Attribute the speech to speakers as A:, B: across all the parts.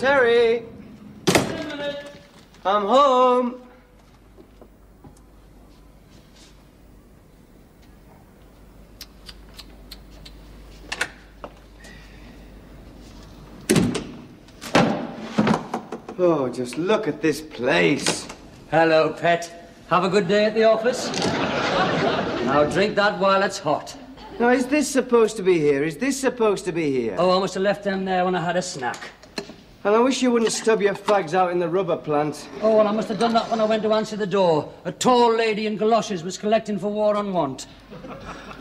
A: Terry! I'm home. Oh, just look at this place.
B: Hello, pet. Have a good day at the office? Now drink that while it's hot.
A: Now, is this supposed to be here? Is this supposed to be here?
B: Oh, I must have left them there when I had a snack.
A: And I wish you wouldn't stub your fags out in the rubber plant.
B: Oh, well, I must have done that when I went to answer the door. A tall lady in galoshes was collecting for war on want.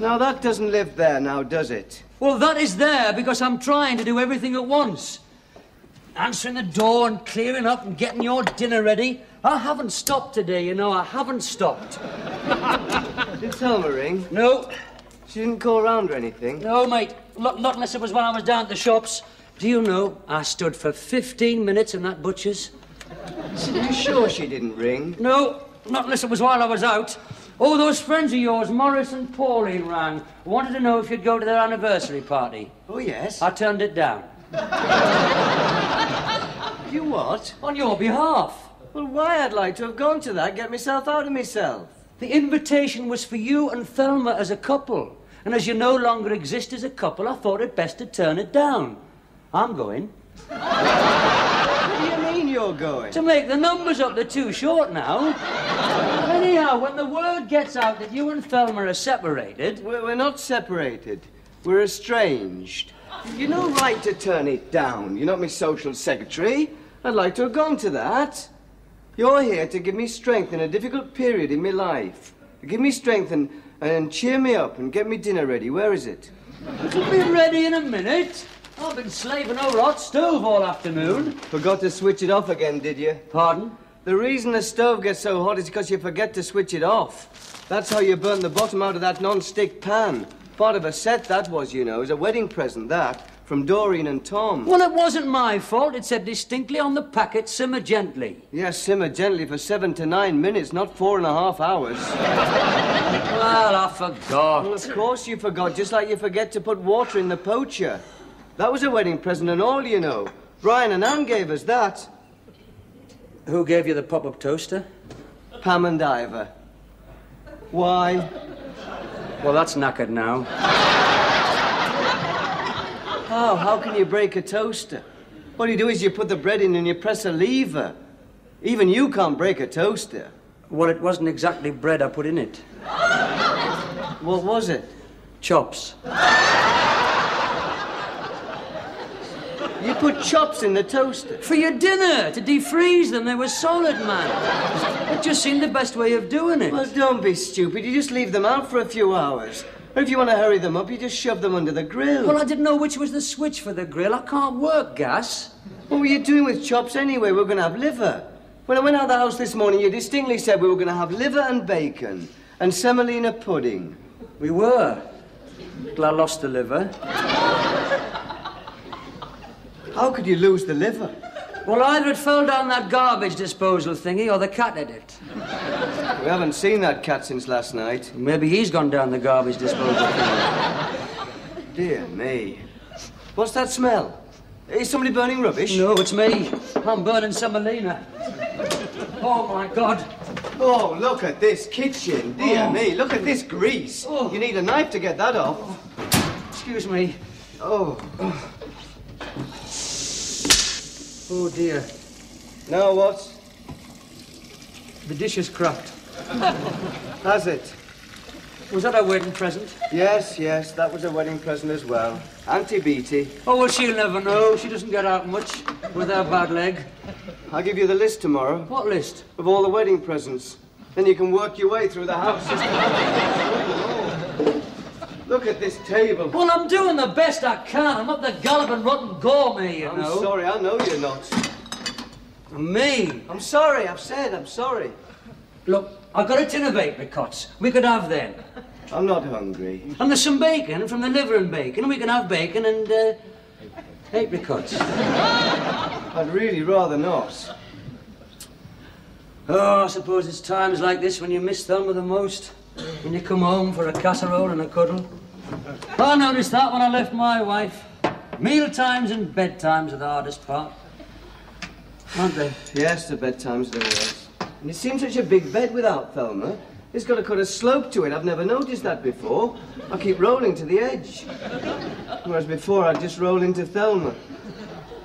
A: Now, that doesn't live there now, does it?
B: Well, that is there because I'm trying to do everything at once. Answering the door and clearing up and getting your dinner ready. I haven't stopped today, you know. I haven't stopped.
A: Did Thelma ring?
B: No.
A: She didn't call round or anything?
B: No, mate. Not unless it was when I was down at the shops. Do you know, I stood for 15 minutes in that butcher's.
A: Are you sure she didn't ring?
B: No, not unless it was while I was out. Oh, those friends of yours, Morris and Pauline, rang. Wanted to know if you'd go to their anniversary party.
A: Oh, yes?
B: I turned it down.
A: You what?
B: On your behalf.
A: Well, why? I'd like to have gone to that, get myself out of myself.
B: The invitation was for you and Thelma as a couple. And as you no longer exist as a couple, I thought it best to turn it down. I'm going.
A: What do you mean you're going?
B: To make the numbers up, they're too short now. Anyhow, when the word gets out that you and Thelma are separated...
A: We're not separated. We're estranged. You've no right to turn it down. You're not my social secretary. I'd like to have gone to that. You're here to give me strength in a difficult period in my life. To give me strength and cheer me up and get me dinner ready. Where is it?
B: It'll be ready in a minute. I've been slaving over a hot stove all afternoon.
A: Forgot to switch it off again, did you?
B: Pardon?
A: The reason the stove gets so hot is because you forget to switch it off. That's how you burn the bottom out of that non-stick pan. Part of a set, that was, you know. It was a wedding present, that, from Doreen and Tom.
B: Well, it wasn't my fault. It said distinctly on the packet, simmer gently.
A: Yes, simmer gently for 7 to 9 minutes, not 4.5 hours.
B: Well, I forgot.
A: Well, of course you forgot, just like you forget to put water in the poacher. That was a wedding present and all, you know. Brian and Anne gave us that.
B: Who gave you the pop-up toaster?
A: Pam and Ivor. Why?
B: Well, that's knackered now.
A: How can you break a toaster? All you do is you put the bread in and you press a lever. Even you can't break a toaster.
B: Well, it wasn't exactly bread I put in it.
A: What was it?
B: Chops.
A: You put chops in the toaster?
B: For your dinner, to defreeze them. They were solid, man. It just seemed the best way of doing it.
A: Well, don't be stupid. You just leave them out for a few hours. Or if you want to hurry them up, you just shove them under the grill.
B: Well, I didn't know which was the switch for the grill. I can't work gas.
A: What were you doing with chops anyway? We're going to have liver. When I went out of the house this morning, you distinctly said we were going to have liver and bacon and semolina pudding.
B: We were. Till I lost the liver.
A: How could you lose the liver?
B: Well, either it fell down that garbage disposal thingy or the cat had it.
A: We haven't seen that cat since last night.
B: Maybe he's gone down the garbage disposal thingy.
A: Dear me. What's that smell? Is somebody burning rubbish?
B: No, it's me. I'm burning semolina. Oh, my God.
A: Oh, look at this kitchen. Dear me, look at this grease.
B: Oh.
A: You need a knife to get that off.
B: Excuse me.
A: Oh.
B: Oh, dear.
A: Now what?
B: The dish is cracked.
A: Has it?
B: Was that a wedding present?
A: Yes, that was a wedding present as well. Auntie Beattie.
B: Oh, well, she'll never know. She doesn't get out much with her bad leg.
A: I'll give you the list tomorrow.
B: What list?
A: Of all the wedding presents. Then you can work your way through the house. Look at this table.
B: Well, I'm doing the best I can. I'm not the galloping rotten gourmet, you know.
A: I'm sorry, I know you're not.
B: Me?
A: I'm sorry, I've said I'm sorry.
B: Look, I've got a tin of apricots. We could have them.
A: I'm not hungry.
B: And there's some bacon from the liver and bacon. We can have bacon and apricots.
A: I'd really rather not.
B: Oh, I suppose it's times like this when you miss Thelma the most. When you come home for a casserole and a cuddle. I noticed that when I left my wife. Meal times and bedtimes are the hardest part. aren't they?
A: Yes, the bedtime's the worst. And it seems such a big bed without Thelma. It's got a kind of slope to it. I've never noticed that before. I keep rolling to the edge. Whereas before, I'd just roll into Thelma.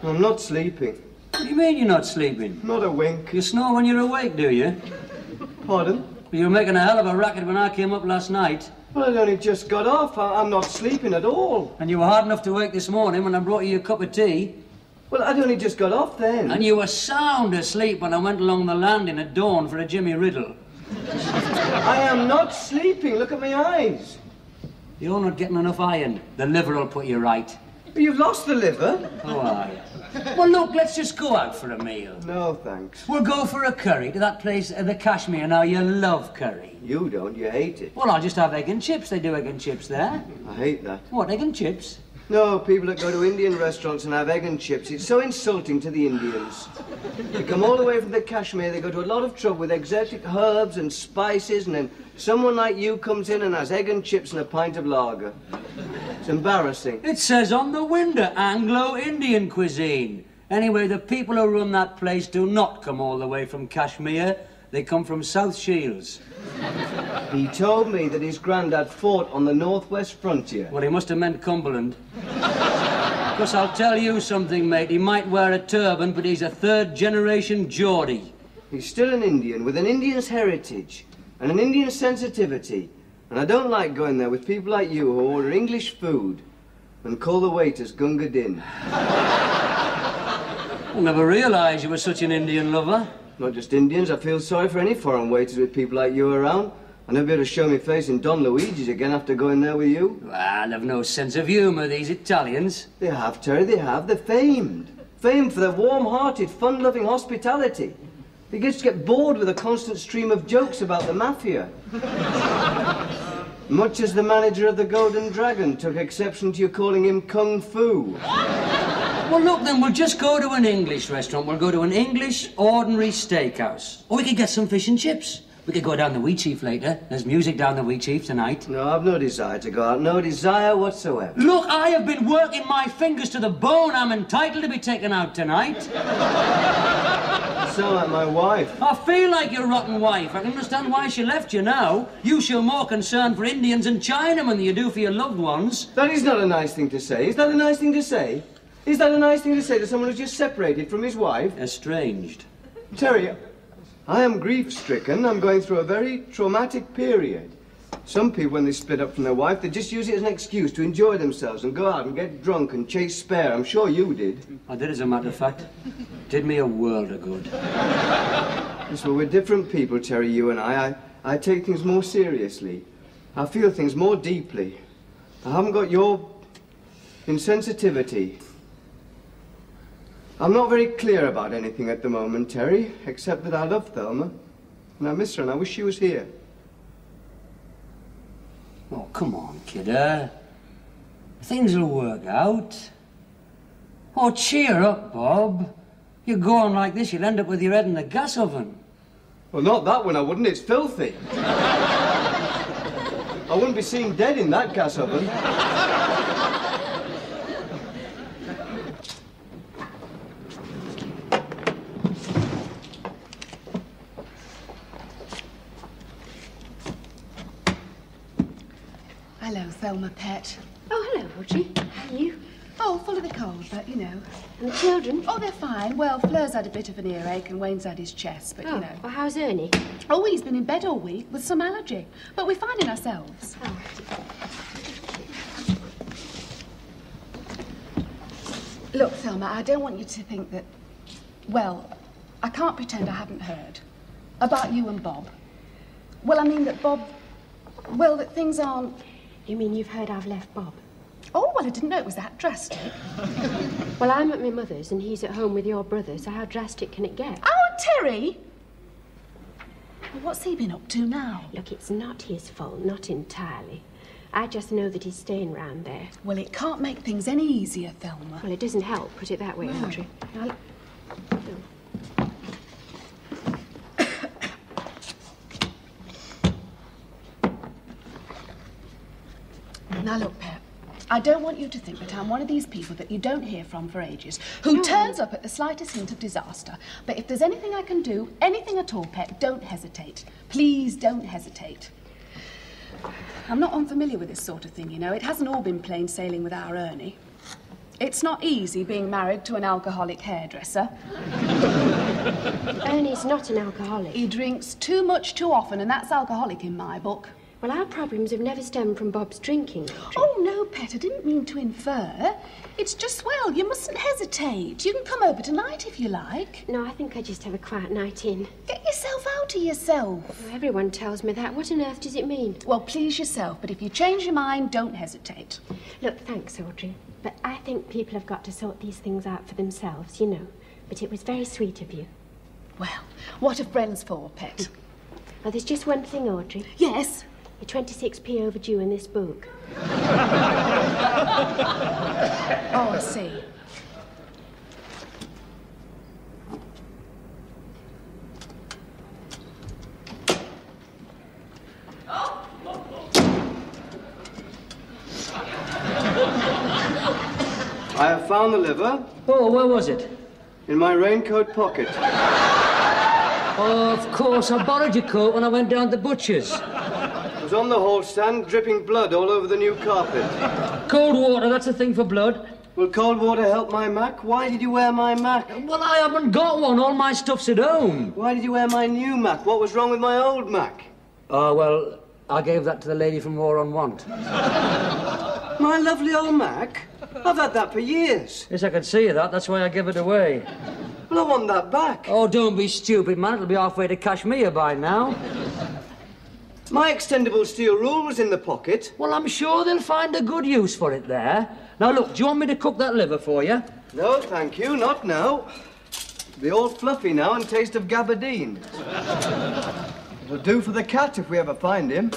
A: I'm not sleeping.
B: What do you mean you're not sleeping?
A: Not a wink.
B: You snore when you're awake, do you?
A: Pardon?
B: You were making a hell of a racket when I came up last night.
A: Well, I'd only just got off. I'm not sleeping at all.
B: And you were hard enough to wake this morning when I brought you a cup of tea.
A: Well, I'd only just got off then.
B: And you were sound asleep when I went along the landing at dawn for a Jimmy Riddle.
A: I am not sleeping. Look at my eyes.
B: You're not getting enough iron. The liver will put you right.
A: But you've lost the liver.
B: Oh, aye. Well, look, let's just go out for a meal.
A: No, thanks.
B: We'll go for a curry to that place, the Kashmir. Now, you love curry.
A: You don't. You hate it.
B: Well, I'll just have egg and chips. They do egg and chips there.
A: I hate that.
B: What, egg and chips?
A: No, people that go to Indian restaurants and have egg and chips, it's so insulting to the Indians. They come all the way from the Kashmir, they go to a lot of trouble with exotic herbs and spices, and then someone like you comes in and has egg and chips and a pint of lager. It's embarrassing.
B: It says on the window, Anglo-Indian cuisine. Anyway, the people who run that place do not come all the way from Kashmir. They come from South Shields.
A: He told me that his granddad fought on the northwest frontier.
B: Well, he must have meant Cumberland. Because I'll tell you something, mate. He might wear a turban, but he's a third-generation Geordie.
A: He's still an Indian with an Indian's heritage and an Indian sensitivity. And I don't like going there with people like you who order English food and call the waiters Gunga Din.
B: I never realised you were such an Indian lover.
A: Not just Indians. I feel sorry for any foreign waiters with people like you around. I'll never be able to show my face in Don Luigi's again after going there with you.
B: Well, they've no sense of humour, these Italians.
A: They have, Terry, they have. They're famed. Famed for their warm-hearted, fun-loving hospitality. They just get bored with a constant stream of jokes about the mafia. Much as the manager of the Golden Dragon took exception to you calling him Kung Fu.
B: Well, look, then, we'll just go to an English restaurant. We'll go to an English ordinary steakhouse. Or we could get some fish and chips. We could go down the Wheat Chief later. There's music down the Wheat Chief tonight.
A: No, I've no desire to go out. No desire whatsoever.
B: Look, I have been working my fingers to the bone. I'm entitled to be taken out tonight.
A: You sound like my wife.
B: I feel like your rotten wife. I can understand why she left you now. You show more concern for Indians and Chinamen than you do for your loved ones.
A: That is not a nice thing to say. Is that a nice thing to say? Is that a nice thing to say to someone who's just separated from his wife?
B: Estranged.
A: Terry, I am grief-stricken. I'm going through a very traumatic period. Some people, when they split up from their wife, they just use it as an excuse to enjoy themselves and go out and get drunk and chase spare. I'm sure you did.
B: I did, as a matter of fact. Did me a world of good.
A: Yes, well, we're different people, Terry, you and I. I take things more seriously. I feel things more deeply. I haven't got your insensitivity. I'm not very clear about anything at the moment, Terry, except that I love Thelma, and I miss her, and I wish she was here.
B: Oh, come on, kidder. Things will work out. Oh, cheer up, Bob. You go on like this, you'll end up with your head in the gas oven.
A: Well, not that one, I wouldn't. It's filthy. I wouldn't be seen dead in that gas oven.
C: Hello, Thelma, pet.
D: Oh, hello, Audrey. How are you?
C: Oh, full of the cold, but, you know.
D: And the children?
C: Oh, they're fine. Well, Fleur's had a bit of an earache and Wayne's had his chest, but, you know.
D: Well, how's Ernie?
C: Oh, he's been in bed all week with some allergy. But we're finding ourselves.
D: Oh.
C: Look, Thelma, I don't want you to think that... Well, I can't pretend I haven't heard. About you and Bob. Well, I mean that Bob... Well, that things aren't...
D: You mean you've heard I've left Bob?
C: Oh, well, I didn't know it was that drastic.
D: Well, I'm at my mother's and he's at home with your brother, so how drastic can it get?
C: Oh, Terry! Well, what's he been up to now?
D: Look, it's not his fault, not entirely. I just know that he's staying round there.
C: Well, it can't make things any easier, Thelma.
D: Well, it doesn't help, put it that way,
C: No.
D: Audrey. Now,
C: Now, look, Pet, I don't want you to think that I'm one of these people that you don't hear from for ages, who turns up at the slightest hint of disaster. But if there's anything I can do, anything at all, Pet, don't hesitate. Please don't hesitate. I'm not unfamiliar with this sort of thing, you know. It hasn't all been plain sailing with our Ernie. It's not easy being married to an alcoholic hairdresser.
D: Ernie's not an alcoholic.
C: He drinks too much too often, and that's alcoholic in my book.
D: Well, our problems have never stemmed from Bob's drinking.
C: Oh, no, Pet, I didn't mean to infer. It's just, well, you mustn't hesitate. You can come over tonight if you like.
D: No, I think I just have a quiet night in.
C: Get yourself out of yourself.
D: Well, everyone tells me that. What on earth does it mean?
C: Well, please yourself, but if you change your mind, don't hesitate.
D: Look, thanks, Audrey. But I think people have got to sort these things out for themselves, you know. But it was very sweet of you.
C: Well, what are friends for, Pet?
D: Oh, there's just one thing, Audrey.
C: Yes?
D: You're 26p overdue in this book.
C: Oh, I see.
A: I have found the liver
B: Oh, where was it?
A: in my raincoat pocket.
B: Oh, of course, I borrowed your coat when I went down to the butcher's.
A: It was on the hall stand, dripping blood all over the new carpet.
B: Cold water, that's a thing for blood.
A: Will cold water help my Mac? Why did you wear my Mac?
B: Well, I haven't got one. All my stuff's at home.
A: Why did you wear my new Mac? What was wrong with my old Mac?
B: Oh, well, I gave that to the lady from War on Want.
A: My lovely old Mac? I've had that for years.
B: Yes, I could see that. That's why I gave it away.
A: Well, I want that back.
B: Oh, don't be stupid, man. It'll be halfway to Kashmir by now.
A: My extendable steel rule was in the pocket.
B: Well, I'm sure they'll find a good use for it there. Now, look, do you want me to cook that liver for you?
A: No, thank you, not now. It'll be all fluffy now and taste of gabardine. It'll do for the cat if we ever find him.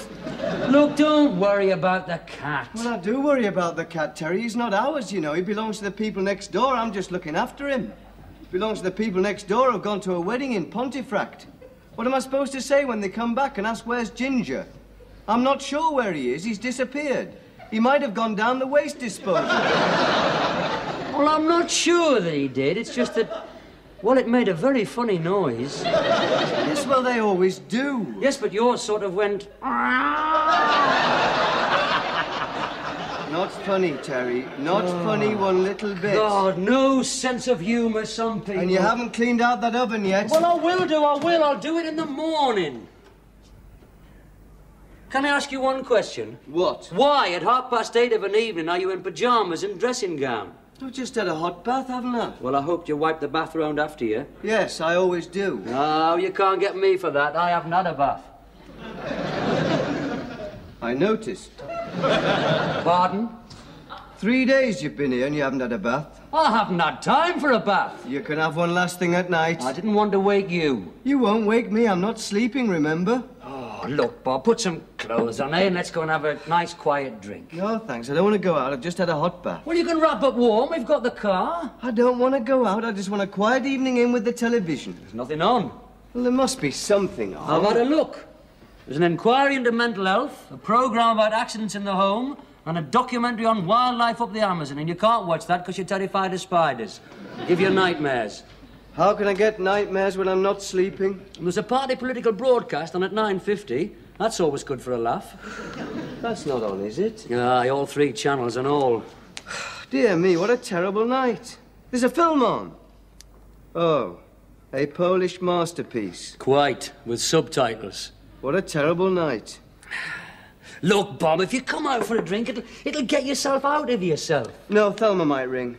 B: Look, don't worry about the cat.
A: Well, I do worry about the cat, Terry. He's not ours, you know. He belongs to the people next door. I'm just looking after him. He belongs to the people next door who've gone to a wedding in Pontefract. What am I supposed to say when they come back and ask where's Ginger? I'm not sure where he is. He's disappeared. He might have gone down the waste disposal.
B: Well, I'm not sure that he did. It's just that, well, it made a very funny noise.
A: Yes, well, they always do.
B: Yes, but yours sort of went...
A: Not funny, Terry. Not funny one little bit.
B: God, no sense of humour, some people.
A: And you haven't cleaned out that oven yet.
B: Well, I will do, I will. I'll do it in the morning. Can I ask you one question?
A: What?
B: Why, at 8:30 of an evening, are you in pyjamas and dressing gown?
A: I've just had a hot bath, haven't I?
B: Well, I hoped you wiped the bath round after you.
A: Yes, I always do.
B: No, you can't get me for that. I haven't had a bath.
A: I noticed.
B: Pardon?
A: 3 days you've been here and you haven't had a bath.
B: I haven't had time for a bath.
A: You can have one last thing at night.
B: I didn't want to wake you.
A: You won't wake me. I'm not sleeping, remember?
B: Oh, look, Bob, put some clothes on, eh? And let's go and have a nice, quiet drink.
A: No, thanks. I don't want to go out. I've just had a hot bath.
B: Well, you can wrap up warm. We've got the car.
A: I don't want to go out. I just want a quiet evening in with the television.
B: There's nothing on.
A: Well, there must be something on.
B: I've had a look. There's an inquiry into mental health, a programme about accidents in the home, and a documentary on wildlife up the Amazon. And you can't watch that because you're terrified of spiders. Give you nightmares.
A: How can I get nightmares when I'm not sleeping?
B: And there's a party political broadcast on at 9:50. That's always good for a laugh.
A: That's not on, is it?
B: Aye, all 3 channels and all.
A: Dear me, what a terrible night. There's a film on. Oh, a Polish masterpiece.
B: Quite, with subtitles.
A: What a terrible night.
B: Look, Bob, if you come out for a drink, it'll get yourself out of yourself.
A: No, Thelma might ring.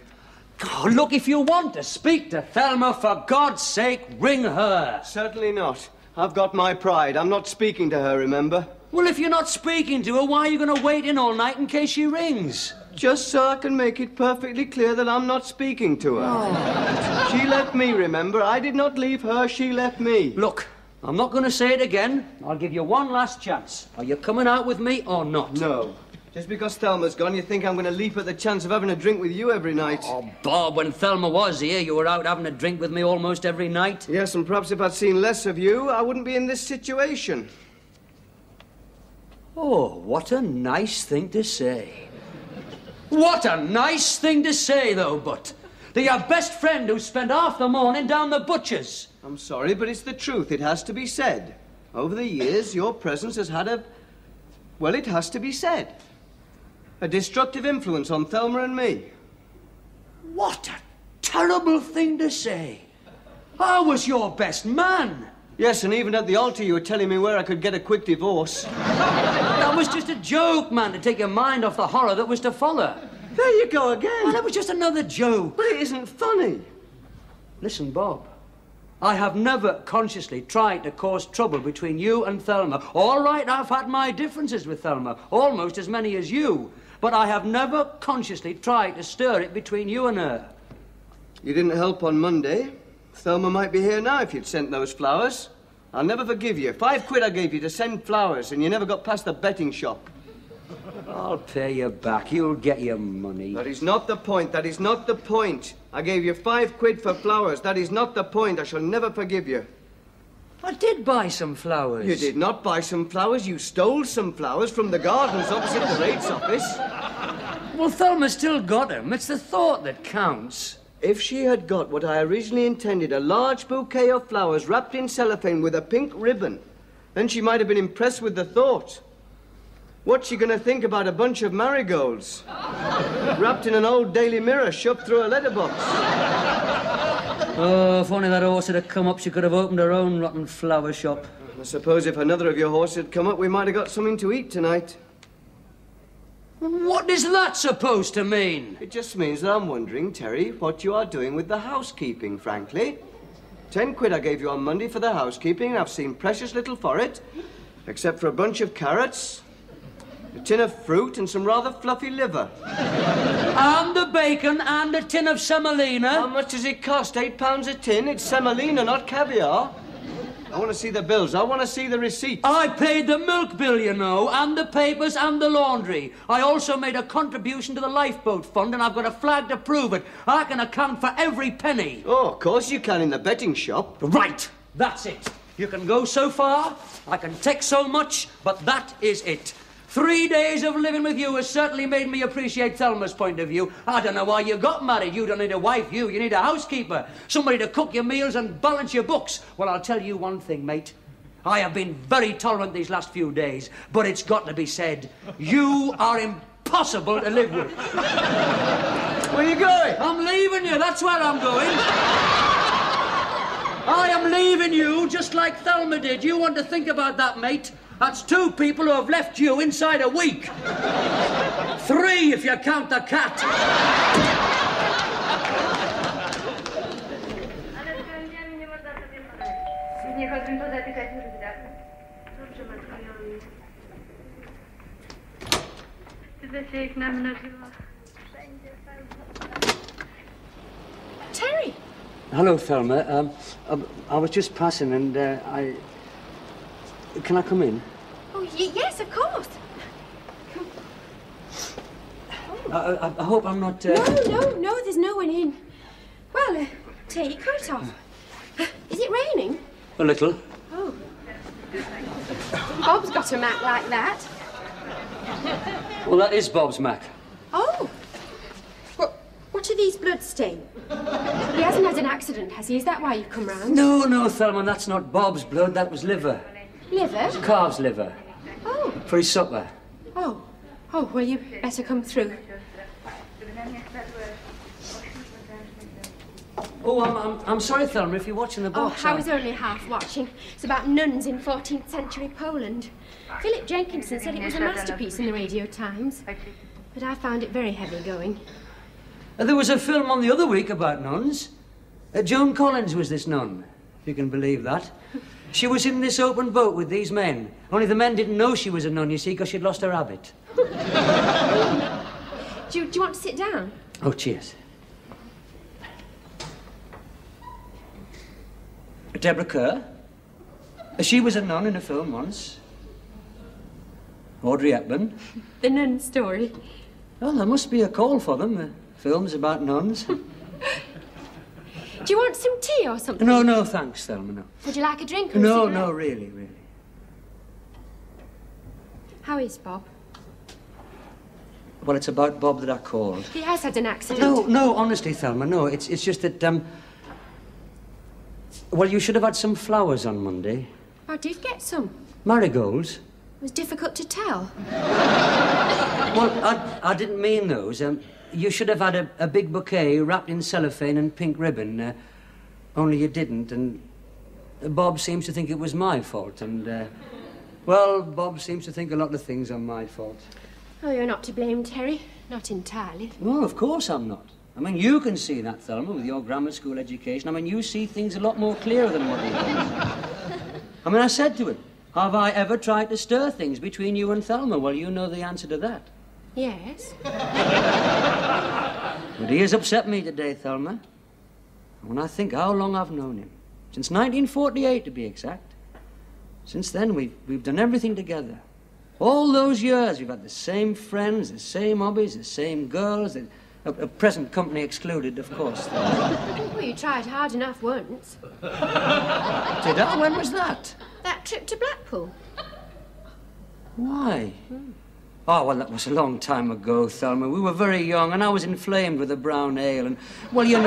B: Oh, look, if you want to speak to Thelma, for God's sake, ring her.
A: Certainly not. I've got my pride. I'm not speaking to her, remember?
B: Well, if you're not speaking to her, why are you going to wait in all night in case she rings?
A: Just so I can make it perfectly clear that I'm not speaking to her. Oh. She left me, remember? I did not leave her, she left me.
B: Look, I'm not going to say it again. I'll give you one last chance. Are you coming out with me or not?
A: No. Just because Thelma's gone, you think I'm going to leap at the chance of having a drink with you every night?
B: Oh, Bob, when Thelma was here, you were out having a drink with me almost every night.
A: Yes, and perhaps if I'd seen less of you, I wouldn't be in this situation.
B: Oh, what a nice thing to say. What a nice thing to say, though, but they're your best friend who spent half the morning down the butcher's.
A: I'm sorry, but it's the truth. It has to be said. Over the years, your presence has had a... well, it has to be said. A destructive influence on Thelma and me.
B: What a terrible thing to say. I was your best man.
A: Yes, and even at the altar you were telling me where I could get a quick divorce.
B: That was just a joke, man, to take your mind off the horror that was to follow.
A: There you go again.
B: Well, that was just another joke.
A: But it isn't funny.
B: Listen, Bob, I have never consciously tried to cause trouble between you and Thelma. All right, I've had my differences with Thelma, almost as many as you, but I have never consciously tried to stir it between you and her.
A: You didn't help on Monday. Thelma might be here now if you'd sent those flowers. I'll never forgive you. £5 I gave you to send flowers, and you never got past the betting shop.
B: I'll pay you back. You'll get your money.
A: That is not the point. That is not the point. I gave you £5 for flowers. That is not the point. I shall never forgive you.
B: I did buy some flowers.
A: You did not buy some flowers. You stole some flowers from the gardens opposite the rates office.
B: Well, Thelma still got them. It's the thought that counts.
A: If she had got what I originally intended, a large bouquet of flowers wrapped in cellophane with a pink ribbon, then she might have been impressed with the thought. What's she going to think about a bunch of marigolds wrapped in an old Daily Mirror shoved through a letterbox?
B: Oh, if only that horse had come up, she could have opened her own rotten flower shop.
A: I suppose if another of your horses had come up, we might have got something to eat tonight.
B: What is that supposed to mean?
A: It just means that I'm wondering, Terry, what you are doing with the housekeeping, frankly. £10 I gave you on Monday for the housekeeping, and I've seen precious little for it, except for a bunch of carrots, a tin of fruit, and some rather fluffy liver.
B: And the bacon and a tin of semolina.
A: How much does it cost? £8 a tin? It's semolina, not caviar. I want to see the bills. I want to see the receipts.
B: I paid the milk bill, you know, and the papers and the laundry. I also made a contribution to the lifeboat fund, and I've got a flag to prove it. I can account for every penny.
A: Oh, of course you can in the betting shop.
B: Right, that's it. You can go so far, I can take so much, but that is it. 3 days of living with you has certainly made me appreciate Thelma's point of view. I don't know why you got married. You don't need a wife, you need a housekeeper. Somebody to cook your meals and balance your books. Well, I'll tell you one thing, mate. I have been very tolerant these last few days, but it's got to be said, you are impossible to live with.
A: Where are you going?
B: I'm leaving you, that's where I'm going. I am leaving you just like Thelma did. You want to think about that, mate. That's 2 people who have left you inside a week. 3 if you count the cat.
C: Terry!
B: Hello, Thelma. I was just passing and Can I come in?
C: Oh, yes, of course.
B: I hope I'm not...
D: No, there's no one in. Well, take your coat off. Is it raining?
B: A little.
D: Oh. Bob's got a Mac like that.
B: Well, that is Bob's Mac.
D: Oh. What are these bloodstains? He hasn't had an accident, has he? Is that why you've come round?
B: No, Thelma, that's not Bob's blood. That was liver.
D: Liver?
B: Calf's liver.
D: Oh.
B: For his supper.
D: Oh, well, you better come through.
B: Oh, I'm sorry, Thelma, if you're watching the box.
D: Oh, I was only half watching. It's about nuns in 14th century Poland. Philip Jenkinson said it was a masterpiece in the Radio Times, but I found it very heavy going.
B: There was a film on the other week about nuns. Joan Collins was this nun, if you can believe that. She was in this open boat with these men. Only the men didn't know she was a nun, you see, because she'd lost her habit.
D: Do you want to sit down?
B: Oh, cheers. Deborah Kerr. She was a nun in a film once. Audrey Hepburn.
D: The nun story.
B: Well, there must be a call for them. Films about nuns.
D: Do you want some tea or something?
B: No, thanks, Thelma, no.
D: Would you like a drink or a
B: No,
D: cigarette?
B: really.
D: How is Bob?
B: Well, it's about Bob that I called.
D: He has had an accident.
B: No, honestly, Thelma, no. It's just that, well, you should have had some flowers on Monday.
D: I did get some.
B: Marigolds?
D: It was difficult to tell.
B: Well, I didn't mean those. You should have had a big bouquet wrapped in cellophane and pink ribbon. Only you didn't, and Bob seems to think it was my fault, and, well, Bob seems to think a lot of things are my fault.
D: Oh, you're not to blame, Terry. Not entirely.
B: Well, of course I'm not. I mean, you can see that, Thelma, with your grammar school education. I mean, you see things a lot more clearer than what he does. I mean, I said to him, have I ever tried to stir things between you and Thelma? Well, you know the answer to that.
D: Yes.
B: But he has upset me today, Thelma. When I think how long I've known him, since 1948 to be exact. Since then, we've done everything together. All those years, we've had the same friends, the same hobbies, the same girls, a present company excluded, of course.
D: Well, you tried hard enough once.
B: Did I? When was that?
D: That trip to Blackpool.
B: Why? Oh, well, that was a long time ago, Thelma. We were very young, and I was inflamed with the brown ale, and, well, you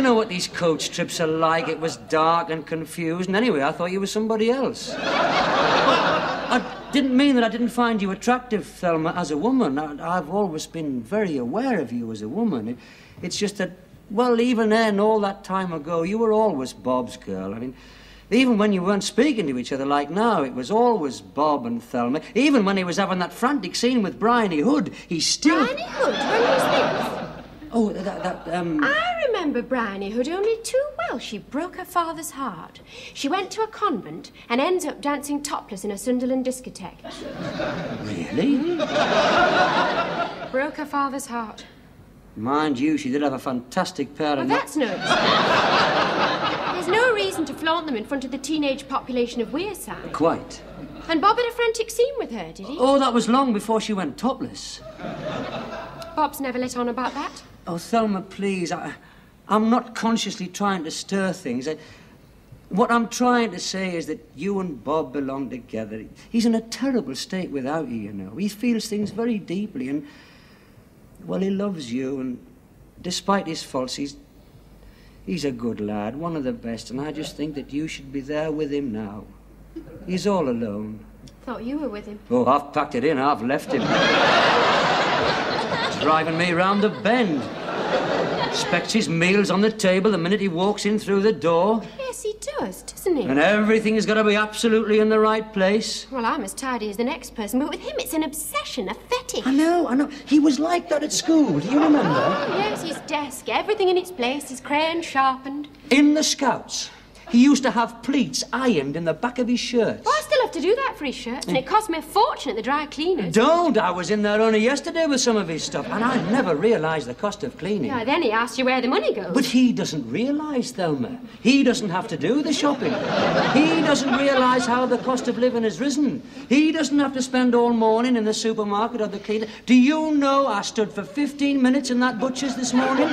B: know what these coach trips are like. It was dark and confused, and anyway, I thought you were somebody else. I didn't mean that I didn't find you attractive, Thelma, as a woman. I've always been very aware of you as a woman. It's just that, well, even then, all that time ago, you were always Bob's girl. I mean, even when you weren't speaking to each other like now, it was always Bob and Thelma. Even when he was having that frantic scene with Bryony Hood, he still...
D: Bryony Hood? When was this?
B: Oh,
D: I remember Bryony Hood only too well. She broke her father's heart. She went to a convent and ends up dancing topless in a Sunderland discotheque.
B: Really?
D: Broke her father's heart.
B: Mind you, she did have a fantastic pair of...
D: Well, that's no excuse. There's no reason to flaunt them in front of the teenage population of Wearside.
B: Quite.
D: And Bob had a frantic scene with her, did he?
B: Oh, that was long before she went topless.
D: Bob's never let on about that.
B: Oh, Thelma, please, I'm not consciously trying to stir things. What I'm trying to say is that you and Bob belong together. He's in a terrible state without you, you know. He feels things very deeply and, well, he loves you, and despite his faults, he's a good lad, one of the best, and I just think that you should be there with him now. He's all alone.
D: Thought you were with him.
B: Oh, I've packed it in, I've left him. He's driving me round the bend. Expects his meals on the table the minute he walks in through the door.
D: Yes, he does, doesn't he?
B: And everything's got to be absolutely in the right place.
D: Well, I'm as tidy as the next person, but with him it's an obsession, a fetish.
B: I know. He was like that at school, do you remember?
D: Oh, yes, his desk, everything in its place, his crayon sharpened.
B: In the Scouts, he used to have pleats ironed in the back of his shirt.
D: Oh, I still have to do that for his shirts, and it cost me a fortune at the dry cleaners.
B: Don't! I was in there only yesterday with some of his stuff, and I never realised the cost of cleaning.
D: Yeah, then he asks you where the money goes.
B: But he doesn't realise, Thelma. He doesn't have to do the shopping. He doesn't realise how the cost of living has risen. He doesn't have to spend all morning in the supermarket or the cleaner. Do you know I stood for 15 minutes in that butcher's this morning?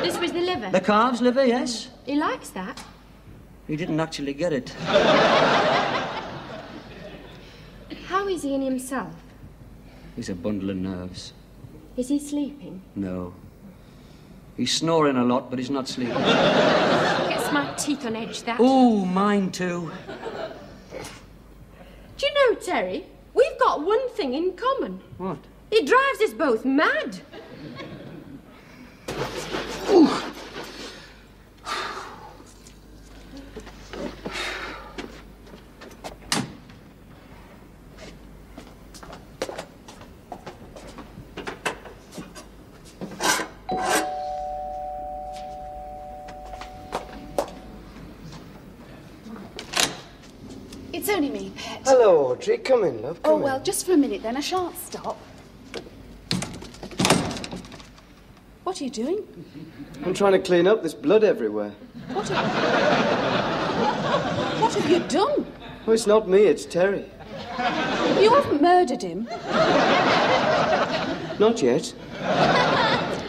D: This was the liver?
B: The calf's liver, yes.
D: He likes that.
B: He didn't actually get it.
D: How is he in himself?
B: He's a bundle of nerves.
D: Is he sleeping?
B: No. He's snoring a lot, but he's not sleeping.
D: Gets my teeth on edge, that.
B: Oh, mine too.
D: Do you know, Terry, we've got one thing in common.
B: What?
D: It drives us both mad.
B: Ooh.
C: It's only me, Pet.
A: Hello, Audrey. Come in, love. Come
C: Oh, well,
A: in.
C: just for a minute then. I shan't stop. What are you doing?
A: I'm trying to clean up. There's blood everywhere.
C: What have you done?
A: Oh, it's not me. It's Terry.
C: You haven't murdered him.
A: Not yet.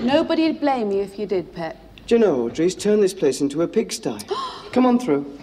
C: Nobody'd blame you if you did, Pet.
A: Do you know, Audrey, he's turned this place into a pigsty. Come on through.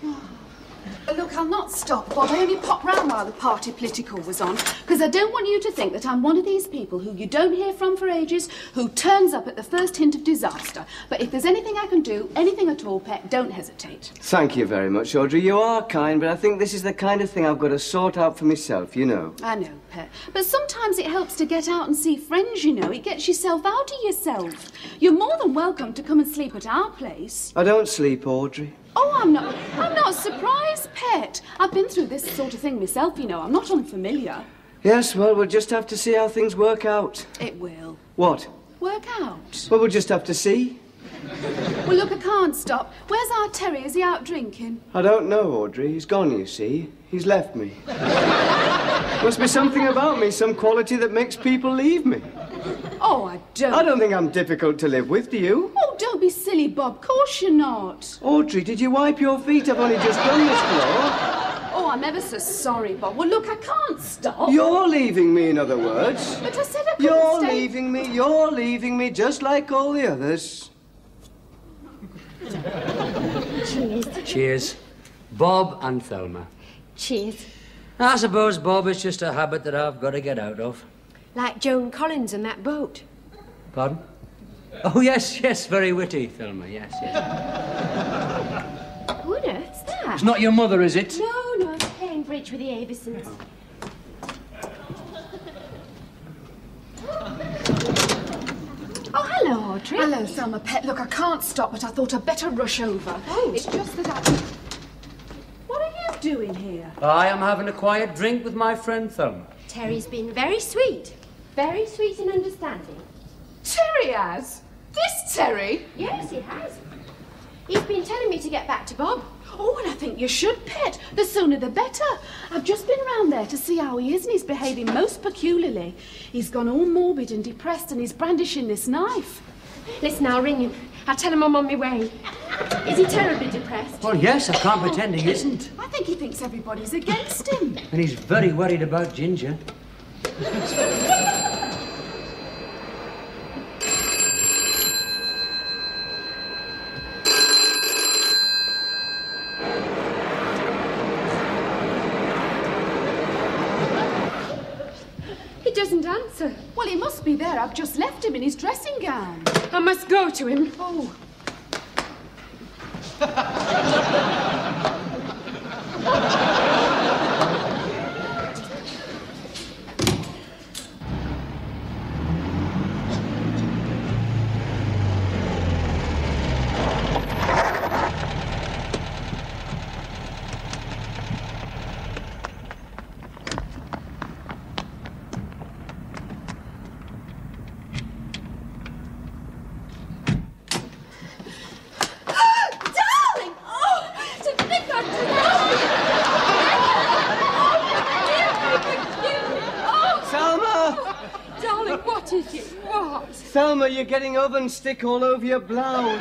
C: Look, I'll not stop, Bob. I only popped round while the party political was on, because I don't want you to think that I'm one of these people who you don't hear from for ages, who turns up at the first hint of disaster. But if there's anything I can do, anything at all, Pet, don't hesitate.
A: Thank you very much, Audrey. You are kind, but I think this is the kind of thing I've got to sort out for myself, you know.
C: I know, Pet. But sometimes it helps to get out and see friends, you know. It gets yourself out of yourself. You're more than welcome to come and sleep at our place.
A: I don't sleep, Audrey.
C: Oh, I'm not surprised, Pet. I've been through this sort of thing myself, you know. I'm not unfamiliar.
A: Yes, well, we'll just have to see how things work out.
C: It will.
A: What?
C: Work out.
A: Well, we'll just have to see.
C: Well, look, I can't stop. Where's our Terry? Is he out drinking?
A: I don't know, Audrey. He's gone, you see. He's left me. Must be something about me, some quality that makes people leave me.
C: Oh, I
A: don't think I'm difficult to live with, do you?
C: Oh, don't be silly, Bob. Of course you're not.
A: Audrey, did you wipe your feet? I've only just done this floor.
C: Oh, I'm ever so sorry, Bob. Well, look, I can't stop.
A: You're leaving me, in other words.
C: But I said I couldn't stay.
A: You're leaving me, just like all the others.
D: Cheers.
B: Cheers. Bob and Thelma.
D: Cheers.
B: I suppose, Bob, it's just a habit that I've got to get out of.
D: Like Joan Collins and that boat.
B: Pardon? Oh, yes, very witty, Thelma, yes.
D: Who on earth's that?
B: It's not your mother, is it?
D: No, it's playing bridge with the Aversons. Oh, hello, Audrey.
C: Hello, Thelma, Pet. Look, I can't stop, but I thought I'd better rush over.
D: Oh.
C: It's just that I... What are you doing here?
B: I am having a quiet drink with my friend Thelma.
D: Terry's been very sweet. Very sweet and understanding.
C: Terry has? This Terry?
D: Yes, he has. He's been telling me to get back to Bob.
C: Oh, and I think you should, Pet. The sooner the better. I've just been round there to see how he is, and he's behaving most peculiarly. He's gone all morbid and depressed, and he's brandishing this knife.
D: Listen, I'll ring him. I'll tell him I'm on my way. Is he terribly depressed?
B: Well, yes, I can't pretend he isn't.
C: I think he thinks everybody's against him.
B: And he's very worried about Ginger.
D: He doesn't answer.
C: Well, he must be there. I've just left him in his dressing gown.
D: I must go to him.
C: Oh.
A: Thelma, you're getting oven stick all over your blouse.